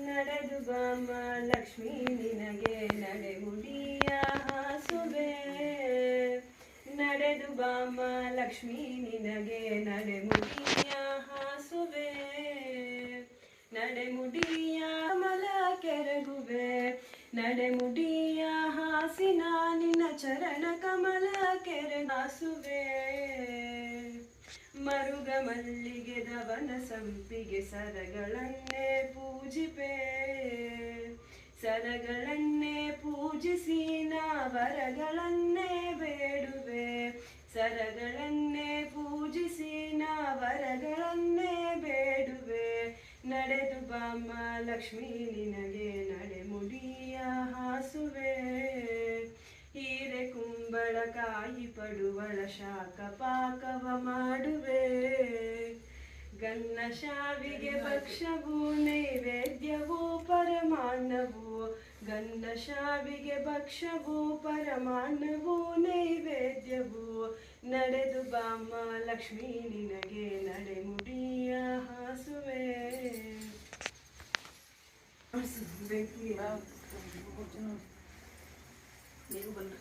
ನಡೆದು ಬಾಮ ಲಕ್ಷ್ಮೀ ನಿನಗೆ ನಡೆಮುಡಿಯ ಹಾಸುವೆ ನಡೆದು ಬಾಮ ಲಕ್ಷ್ಮೀ ನಿನಗೆ ನಡೆಮುಡಿಯ ಹಾಸುವೆ ನಡೆಮುಡಿಯ ಕಮಲ ಕೆರಗುವೆ ನಡೆಮುಡಿಯ ಹಾಸಿನ ನಿನ್ನ ಚರಣ ಕಮಲ ಕೆರಗಾಸುವೆ ಮರುಗ ಮಲ್ಲಿಗೆ ದವನ ಸಂಪಿಗೆ ಸರಗಳನ್ನೇ ಪೂಜಿಪೆ ಸರಗಳನ್ನೇ ಪೂಜಿಸಿ ನಾ ವರಗಳನ್ನೇ ಬೇಡುವೆ ಸರಗಳನ್ನೇ ಪೂಜಿಸಿ ನಾ ವರಗಳನ್ನೇ ಬೇಡುವೆ ನಡೆದು ಬಾಮ ಲಕ್ಷ್ಮೀ ನಿನಗೆ ನಡೆಮುಡಿಯ ಹಾಸುವೆ ಹೀರೆ ಕುಂಬಳಕಾಯಿ ಪಡುವಳ ಶಾಖ ಪಾಕವ ಮಾಡುವೆ ಗನ್ನ ಶಾವಿಗೆ ಭಕ್ಷವು ನೈವೇದ್ಯವು ಪರಮಾನ್ನವು ಗನ್ನ ಶಾವಿಗೆ ಭಕ್ಷವು ಪರಮಾನ್ನವು ನೈವೇದ್ಯವು ನಡೆದು ಬಾಮ ಲಕ್ಷ್ಮೀ ನಿನಗೆ ನಡೆಮುಡಿಯ ಹಾಸುವೆ ನೀವು ಬಂದು